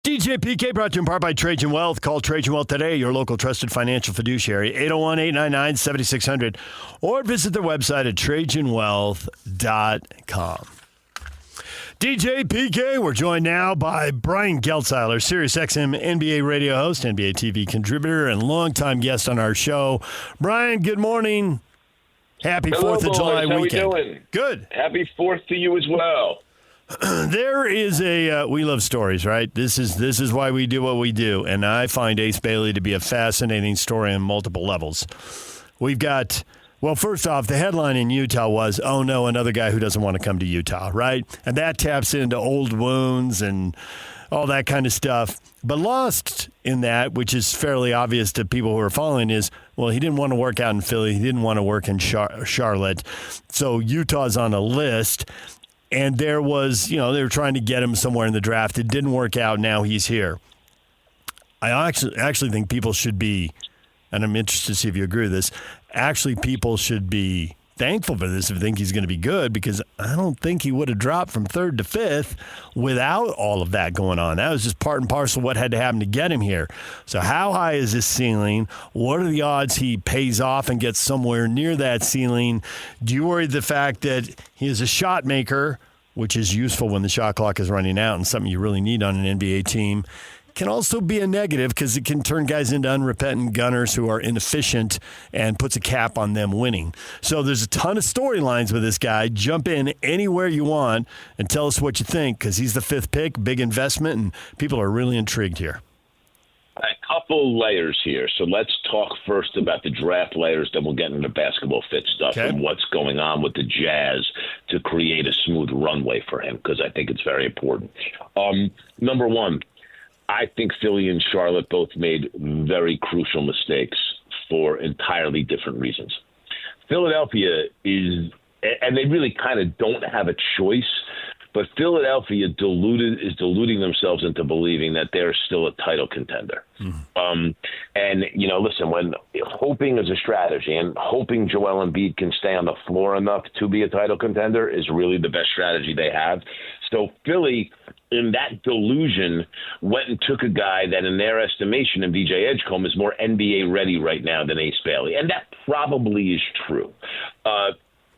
DJ PK brought to you in part by Trajan Wealth. Call Trajan Wealth today, your local trusted financial fiduciary, 801-899-7600, or visit their website at TrajanWealth.com. DJ PK, we're joined now by Brian Geltzeiler, SiriusXM NBA radio host, NBA TV contributor, and longtime guest on our show. Brian, good morning. Happy Hello, 4th of July weekend. How we doing? Good. Happy 4th to you as well. There is we love stories, right? This is why we do what we do, and I find Ace Bailey to be a fascinating story on multiple levels. We've got, well, first off, the headline in Utah was, oh no, another guy who doesn't want to come to Utah, right? And that taps into old wounds and all that kind of stuff. But lost in that, which is fairly obvious to people who are following, is, well, he didn't want to work out in Philly. He didn't want to work in Charlotte. So Utah's on a list. And there was, they were trying to get him somewhere in the draft. It didn't work out. Now he's here. I actually think people should be, and I'm interested to see if you agree with this, actually people should be thankful for this if they think he's going to be good, because I don't think he would have dropped from 3rd to 5th without all of that going on. That was just part and parcel of what had to happen to get him here. So how high is his ceiling? What are the odds he pays off and gets somewhere near that ceiling? Do you worry the fact that he is a shot maker, which is useful when the shot clock is running out and something you really need on an NBA team, can also be a negative because it can turn guys into unrepentant gunners who are inefficient and puts a cap on them winning. So there's a ton of storylines with this guy. Jump in anywhere you want and tell us what you think, because he's the 5th pick, big investment, and people are really intrigued here. A couple layers here. So let's talk first about the draft layers, then we'll get into basketball fit stuff and what's going on with the Jazz to create a smooth runway for him, because I think it's very important. Number one, I think Philly and Charlotte both made very crucial mistakes for entirely different reasons. Philadelphia is, and they really kind of don't have a choice, but Philadelphia is deluding themselves into believing that they're still a title contender. And, listen, when hoping is a strategy and hoping Joel Embiid can stay on the floor enough to be a title contender is really the best strategy they have. So Philly, in that delusion, went and took a guy that in their estimation, and VJ Edgecombe, is more NBA ready right now than Ace Bailey. And that probably is true.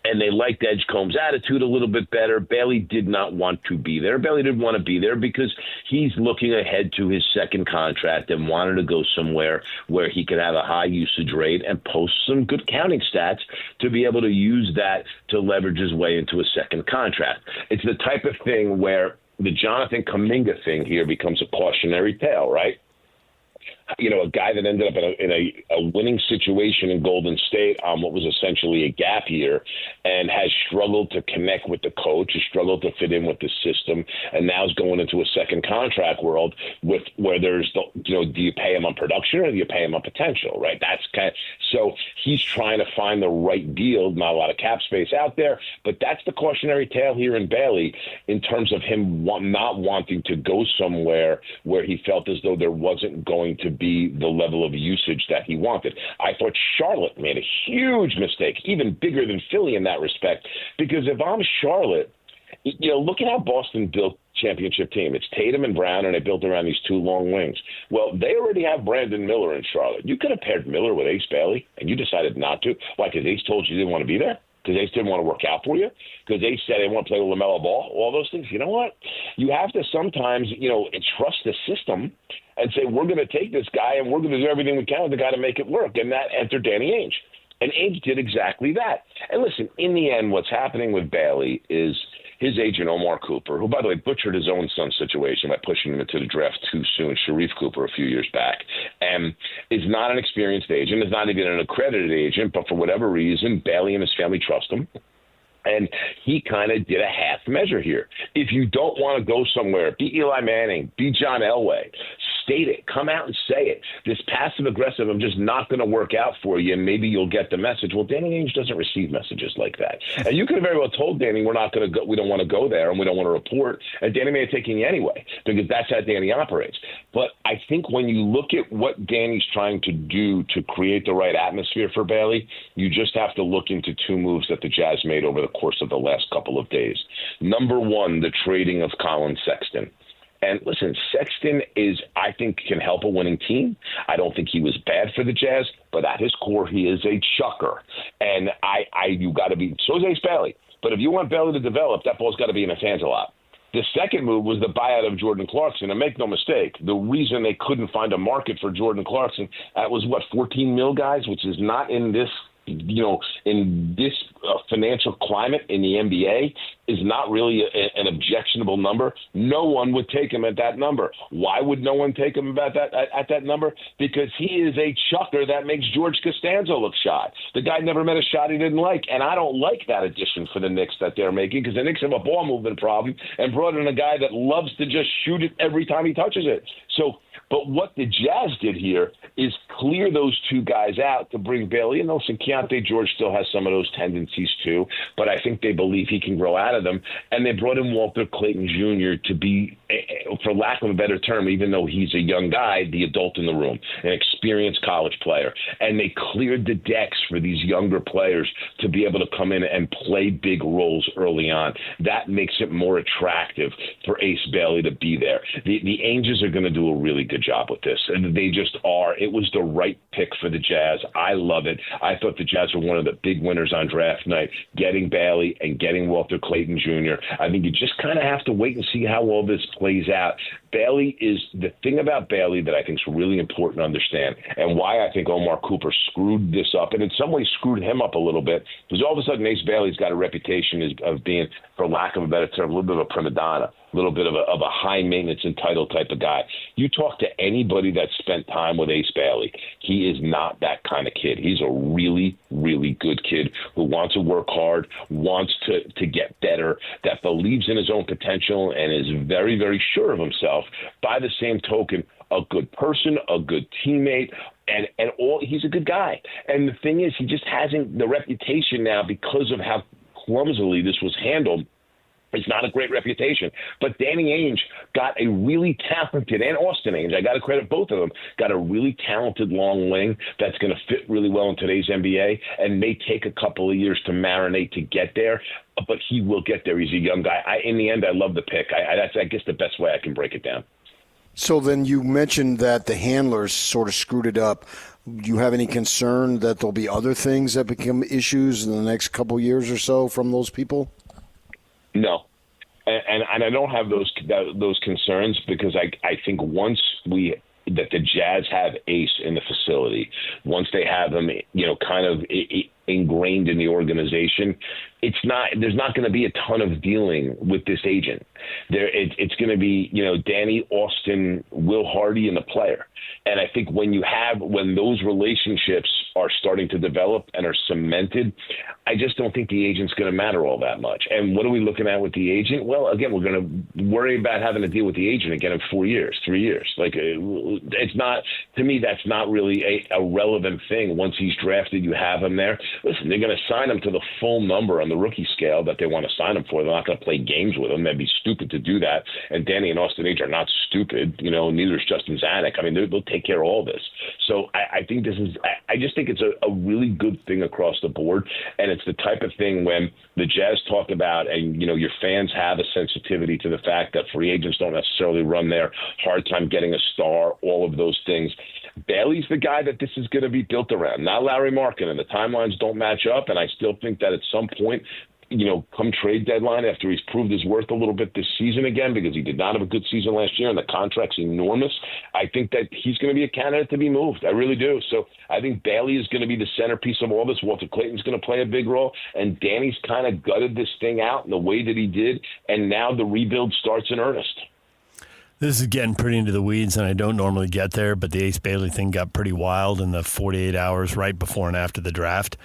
And they liked Edgecombe's attitude a little bit better. Bailey did not want to be there. Bailey didn't want to be there because he's looking ahead to his second contract and wanted to go somewhere where he could have a high usage rate and post some good counting stats to be able to use that to leverage his way into a second contract. It's the type of thing where the Jonathan Kuminga thing here becomes a cautionary tale, right? A guy that ended up in a winning situation in Golden State on what was essentially a gap year and has struggled to connect with the coach, has struggled to fit in with the system, and now is going into a second contract world where there's, do you pay him on production or do you pay him on potential, right? That's so he's trying to find the right deal, not a lot of cap space out there, but that's the cautionary tale here in Bailey in terms of him not wanting to go somewhere where he felt as though there wasn't going to be the level of usage that he wanted. I thought Charlotte made a huge mistake, even bigger than Philly in that respect, because if I'm Charlotte, look at how Boston built championship team. It's Tatum and Brown, and they built around these two long wings. Well, they already have Brandon Miller in Charlotte. You could have paired Miller with Ace Bailey, and you decided not to. Why? Because Ace told you didn't want to be there? Because Ace didn't want to work out for you? Because Ace said they want to play with LaMelo Ball? All those things. You know what? You have to sometimes, trust the system and say, we're going to take this guy and we're going to do everything we can with the guy to make it work. And that entered Danny Ainge. And Ainge did exactly that. And listen, in the end, what's happening with Bailey is his agent, Omar Cooper, who, by the way, butchered his own son's situation by pushing him into the draft too soon, Sharif Cooper, a few years back, and is not an experienced agent, is not even an accredited agent, but for whatever reason, Bailey and his family trust him. And he kind of did a half measure here. If you don't want to go somewhere, be Eli Manning, be John Elway, state it, come out and say it. This passive aggressive, I'm just not going to work out for you, and maybe you'll get the message. Well, Danny Ainge doesn't receive messages like that. And you could have very well told Danny, we're not going to go, we don't want to go there, and we don't want to report. And Danny may have taken you anyway, because that's how Danny operates. But I think when you look at what Danny's trying to do to create the right atmosphere for Bailey, you just have to look into two moves that the Jazz made over the course of the last couple of days. Number one, the trading of Colin Sexton. And listen, Sexton I think, can help a winning team. I don't think he was bad for the Jazz, but at his core, he is a chucker. And you got to be, so is Ace Bailey. But if you want Bailey to develop, that ball's got to be in his hands a lot. The second move was the buyout of Jordan Clarkson. And make no mistake, the reason they couldn't find a market for Jordan Clarkson, that was, 14 mil, guys, which is not in this, in this financial climate in the NBA, is not really an objectionable number. No one would take him at that number. Why would no one take him at that number? Because he is a chucker that makes George Costanzo look shy. The guy never met a shot he didn't like, and I don't like that addition for the Knicks that they're making, because the Knicks have a ball movement problem and brought in a guy that loves to just shoot it every time he touches it. So, but what the Jazz did here is clear those two guys out to bring Bailey. And listen, Keontae George still has some of those tendencies too, but I think they believe he can grow out of them. And they brought in Walter Clayton Jr. to be, for lack of a better term, even though he's a young guy, the adult in the room, an experienced college player. And they cleared the decks for these younger players to be able to come in and play big roles early on. That makes it more attractive for Ace Bailey to be there. The Angels are going to do a really good job with this, and they just are. It was the right pick for the Jazz. I love it. I thought the Jazz were one of the big winners on draft night, getting Bailey and getting Walter Clayton Jr. I think you just kind of have to wait and see how all this plays out. Bailey is the thing about Bailey that I think is really important to understand, and why I think Omar Cooper screwed this up, and in some ways screwed him up a little bit, because all of a sudden Ace Bailey's got a reputation of being, for lack of a better term, a little bit of a prima donna, a little bit of a high-maintenance, entitled type of guy. You talk to anybody that spent time with Ace Bailey, he is not that kind of kid. He's a really, really good kid who wants to work hard, wants to get better, that believes in his own potential, and is very, very sure of himself. By the same token, a good person, a good teammate, and he's a good guy. And the thing is, he just hasn't the reputation now because of how clumsily this was handled. It's not a great reputation. But Danny Ainge got a really talented, and Austin Ainge, I got to credit both of them, got a really talented long wing that's going to fit really well in today's NBA, and may take a couple of years to marinate to get there. But he will get there. He's a young guy. In the end, I love the pick. That's, I guess, the best way I can break it down. So then you mentioned that the handlers sort of screwed it up. Do you have any concern that there'll be other things that become issues in the next couple of years or so from those people? No. And I don't have those concerns, because I think once that the Jazz have Ace in the facility, once they have him, kind of ingrained in the organization, there's not going to be a ton of dealing with this agent. It's going to be, Danny, Austin, Will Hardy, and the player. And I think when those relationships are starting to develop and are cemented, I just don't think the agent's going to matter all that much. And what are we looking at with the agent? Well, again, we're going to worry about having to deal with the agent again in 4 years, 3 years. Like, it's not, to me, that's not really a relevant thing. Once he's drafted, you have him there. Listen, they're going to sign him to the full number on the rookie scale that they want to sign him for. They're not going to play games with him. That'd be stupid to do that. And Danny and Austin Ainge are not stupid. Neither is Justin Zanuck. I mean, they'll take care of all this. So I think I just think it's a really good thing across the board. And it's the type of thing when the Jazz talk about, and, your fans have a sensitivity to the fact that free agents don't necessarily run their hard time getting a star, all of those things. Bailey's the guy that this is going to be built around, not Larry Markin, and the timelines don't match up. And I still think that at some point, come trade deadline, after he's proved his worth a little bit this season again, because he did not have a good season last year and the contract's enormous, I think that he's going to be a candidate to be moved. I really do. So I think Bailey is going to be the centerpiece of all this. Walter Clayton's going to play a big role, and Danny's kind of gutted this thing out in the way that he did, and now the rebuild starts in earnest. This is getting pretty into the weeds, and I don't normally get there, but the Ace Bailey thing got pretty wild in the 48 hours right before and after the draft.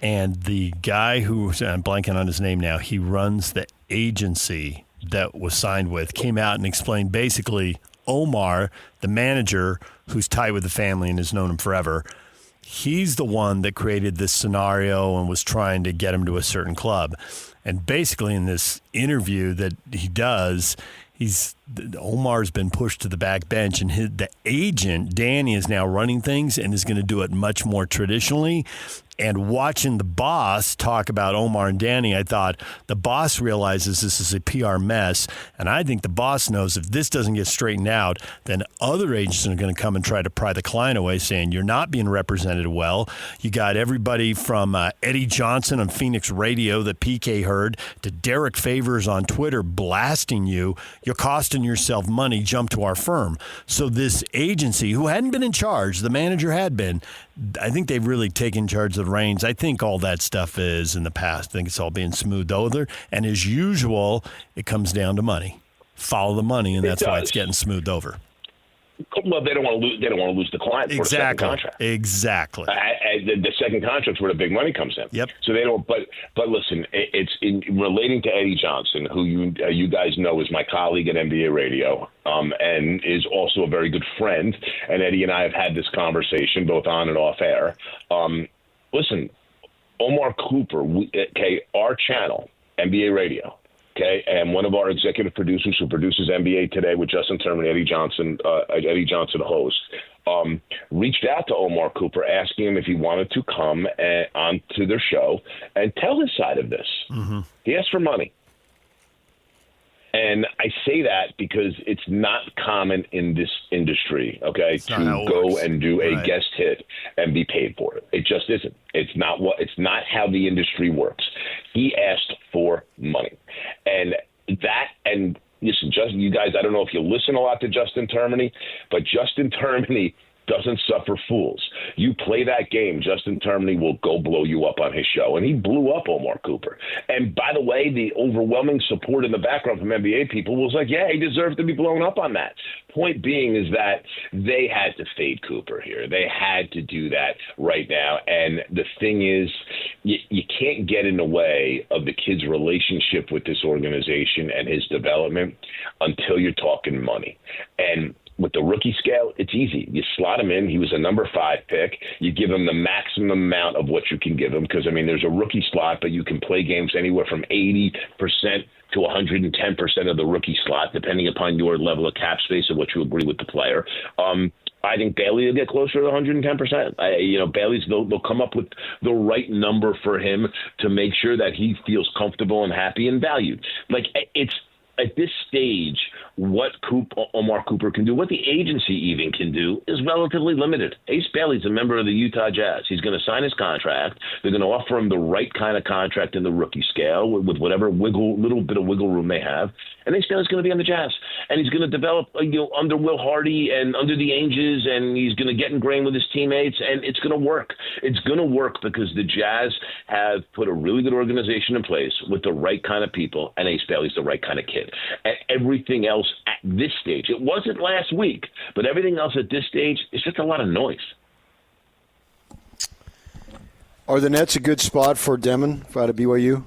And the guy I'm blanking on his name now, he runs the agency that was signed with, came out and explained basically Omar, the manager who's tight with the family and has known him forever, he's the one that created this scenario and was trying to get him to a certain club. And basically in this interview that he does, Omar's been pushed to the back bench, and the agent, Danny, is now running things and is going to do it much more traditionally. And watching the boss talk about Omar and Danny, I thought the boss realizes this is a PR mess. And I think the boss knows if this doesn't get straightened out, then other agents are going to come and try to pry the client away, saying you're not being represented well. You got everybody from Eddie Johnson on Phoenix Radio that PK heard to Derek Favors on Twitter blasting you. You're costing yourself money. Jump to our firm. So this agency, who hadn't been in charge, the manager had been, I think they've really taken charge of the reins. I think all that stuff is in the past. I think it's all being smoothed over. And as usual, it comes down to money. Follow the money, and that's why it's getting smoothed over. Well, they don't want to lose. They don't want to lose the client for a second contract. Exactly. The second contract's where the big money comes in. Yep. So they don't. But listen, it's in relating to Eddie Johnson, who you guys know is my colleague at NBA Radio, and is also a very good friend. And Eddie and I have had this conversation both on and off air. Listen, Omar Cooper, our channel, NBA Radio. Okay, and one of our executive producers who produces NBA Today with Justin Terman, Eddie Johnson host, reached out to Omar Cooper asking him if he wanted to come onto their show and tell his side of this. Mm-hmm. He asked for money. And I say that because it's not common in this industry, okay, to go and do a guest hit and be paid for it. It just isn't. It's not how the industry works. He asked for money. And listen, you guys, I don't know if you listen a lot to Justin Termini, but Justin Termini doesn't suffer fools. You play that game, Justin Termini will go blow you up on his show. And he blew up Omar Cooper. And by the way, the overwhelming support in the background from NBA people was like, yeah, he deserved to be blown up on that. Point being is that they had to fade Cooper here. They had to do that right now. And the thing is, you can't get in the way of the kid's relationship with this organization and his development until you're talking money. And with the rookie scale, it's easy. You slot him in. He was a number 5 pick. You give him the maximum amount of what you can give him because, there's a rookie slot, but you can play games anywhere from 80% to 110% of the rookie slot, depending upon your level of cap space and what you agree with the player. I think Bailey will get closer to 110%. Bailey's they'll come up with the right number for him to make sure that he feels comfortable and happy and valued. It's at this stage, what Omar Cooper can do, what the agency even can do, is relatively limited. Ace Bailey's a member of the Utah Jazz. He's going to sign his contract. They're going to offer him the right kind of contract in the rookie scale with whatever little bit of wiggle room they have. And Ace Bailey's going to be on the Jazz. And he's going to develop under Will Hardy and under the Ainges, and he's going to get ingrained with his teammates, and it's going to work. It's going to work because the Jazz have put a really good organization in place with the right kind of people, and Ace Bailey's the right kind of kid. And everything else at this stage, it wasn't last week, but everything else at this stage is just a lot of noise. Are the Nets a good spot for Demon out of BYU?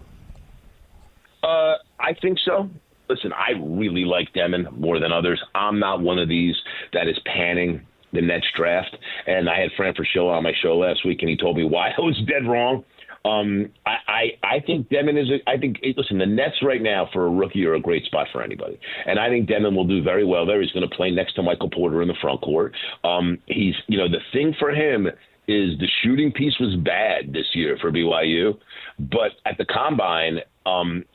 I think so. Listen, I really like Demon more than others. I'm not one of these that is panning the Nets draft. And I had Fran Fraschilla on my show last week, and he told me why I was dead wrong. I think Demon listen, the Nets right now for a rookie are a great spot for anybody. And I think Demon will do very well there. He's going to play next to Michael Porter in the front court. He's, the thing for him is the shooting piece was bad this year for BYU, but at the combine,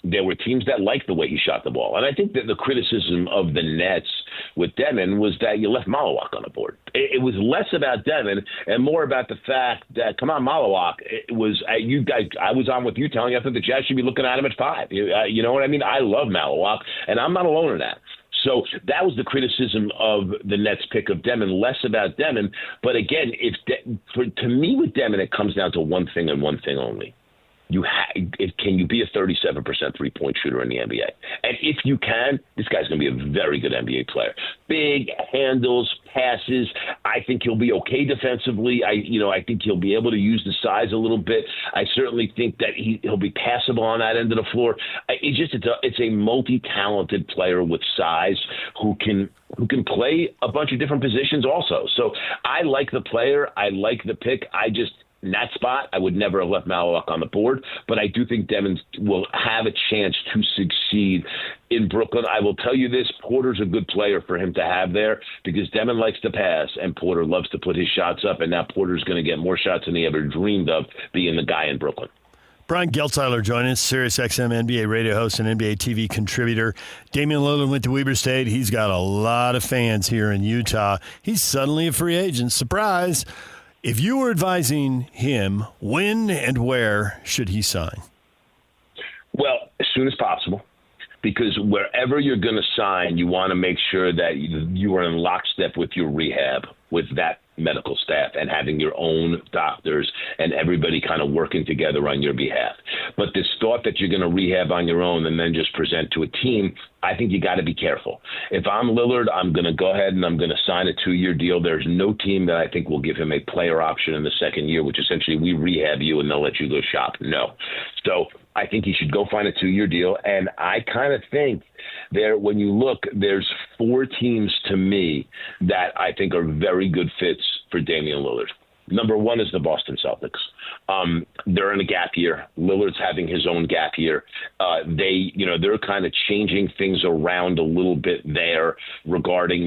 there were teams that liked the way he shot the ball. And I think that the criticism of the Nets with Demon was that you left Malawak on the board. It was less about Demon and more about the fact that, come on, Malawak, it was you guys. I was on with you telling you I think the Jazz should be looking at him at 5. You know what I mean? I love Malawak, and I'm not alone in that. So that was the criticism of the Nets pick of Demon, less about Demon. But again, to me with Demon, it comes down to one thing and one thing only. Can you be a 37% three-point shooter in the NBA? And if you can, this guy's going to be a very good NBA player. Big handles, passes. I think he'll be okay defensively. I think he'll be able to use the size a little bit. I certainly think that he'll be passable on that end of the floor. It's a multi-talented player with size who can play a bunch of different positions also. So I like the player. I like the pick. in that spot, I would never have left Malawak on the board, but I do think Devin will have a chance to succeed in Brooklyn. I will tell you this, Porter's a good player for him to have there because Devin likes to pass and Porter loves to put his shots up, and now Porter's going to get more shots than he ever dreamed of being the guy in Brooklyn. Brian Geltzeiler joining us, SiriusXM NBA radio host and NBA TV contributor. Damian Lillard went to Weber State. He's got a lot of fans here in Utah. He's suddenly a free agent. Surprise. If you were advising him, when and where should he sign? Well, as soon as possible. Because wherever you're going to sign, you want to make sure that you are in lockstep with your rehab, with that medical staff, and having your own doctors and everybody kind of working together on your behalf. But this thought that you're going to rehab on your own and then just present to a team, I think you got to be careful. If I'm Lillard, I'm going to go ahead and I'm going to sign a 2-year deal. There's no team that I think will give him a player option in the second year, which essentially we rehab you and they'll let you go shop. No. So I think he should go find a 2-year deal. And I kind of think when you look, there's 4 teams to me that I think are very good fits for Damian Lillard. Number 1 is the Boston Celtics. They're in a gap year. Lillard's having his own gap year. They're kind of changing things around a little bit there regarding,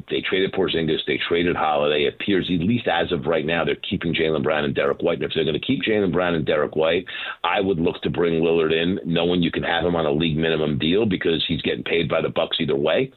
they traded Porzingis, they traded Holiday. It appears, at least as of right now, they're keeping Jaylen Brown and Derek White. And if they're going to keep Jaylen Brown and Derek White, I would look to bring Lillard in, knowing you can have him on a league minimum deal because he's getting paid by the Bucks either way.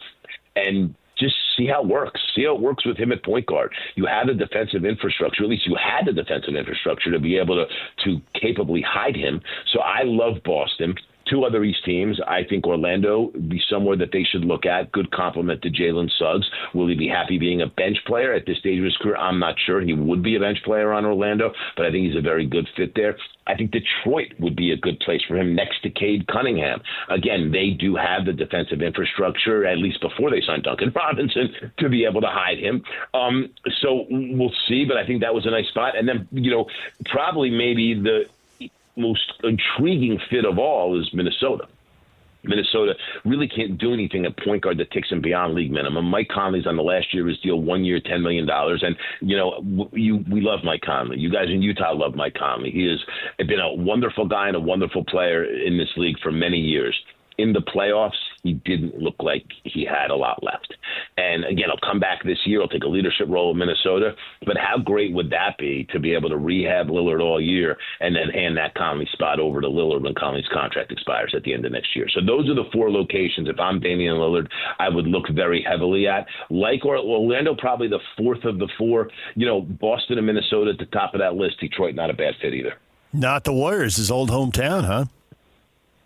And just see how it works. See how it works with him at point guard. You have the defensive infrastructure, at least you had the defensive infrastructure to be able to capably hide him. So I love Boston. 2 other East teams, I think Orlando would be somewhere that they should look at. Good compliment to Jalen Suggs. Will he be happy being a bench player at this stage of his career? I'm not sure. He would be a bench player on Orlando, but I think he's a very good fit there. I think Detroit would be a good place for him next to Cade Cunningham. Again, they do have the defensive infrastructure, at least before they signed Duncan Robinson, to be able to hide him. So we'll see, but I think that was a nice spot. And then, probably maybe the most intriguing fit of all is Minnesota. Minnesota really can't do anything at point guard that takes him beyond league minimum. Mike Conley's on the last year of his deal, 1 year, $10 million. And, we love Mike Conley. You guys in Utah love Mike Conley. He has been a wonderful guy and a wonderful player in this league for many years. In the playoffs, he didn't look like he had a lot left. And again, he'll come back this year. He'll take a leadership role in Minnesota. But how great would that be to be able to rehab Lillard all year and then hand that Conley spot over to Lillard when Conley's contract expires at the end of next year? So those are the 4 locations. If I'm Damian Lillard, I would look very heavily at. Like Orlando, probably the 4th of the 4. Boston and Minnesota at the top of that list. Detroit, not a bad fit either. Not the Warriors, his old hometown, huh?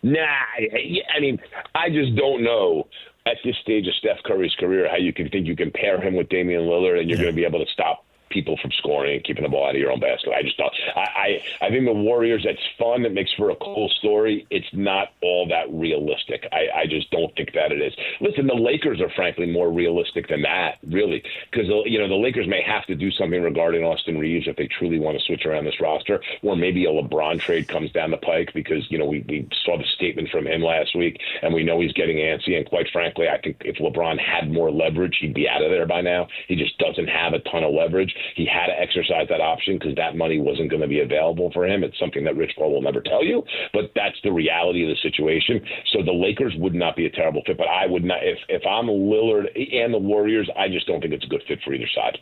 Nah, I mean, I just don't know at this stage of Steph Curry's career how you can think you can pair him with Damian Lillard and you're going to be able to stop people from scoring and keeping the ball out of your own basket. I just don't. I think the Warriors, that's fun. It makes for a cool story. It's not all that realistic. I just don't think that it is. Listen, the Lakers are frankly more realistic than that, really, because the Lakers may have to do something regarding Austin Reeves if they truly want to switch around this roster, or maybe a LeBron trade comes down the pike because we saw the statement from him last week and we know he's getting antsy. And quite frankly, I think if LeBron had more leverage, he'd be out of there by now. He just doesn't have a ton of leverage. He had to exercise that option because that money wasn't going to be available for him. It's something that Rich Paul will never tell you, but that's the reality of the situation. So the Lakers would not be a terrible fit, but I would not. If I'm Lillard and the Warriors, I just don't think it's a good fit for either side.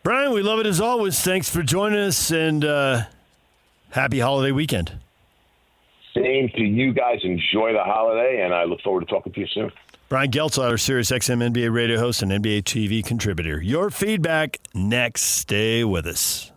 Brian, we love it as always. Thanks for joining us, and happy holiday weekend. Same to you guys. Enjoy the holiday, and I look forward to talking to you soon. Brian Geltzeiler, SiriusXM NBA radio host and NBA TV contributor. Your feedback next. Stay with us.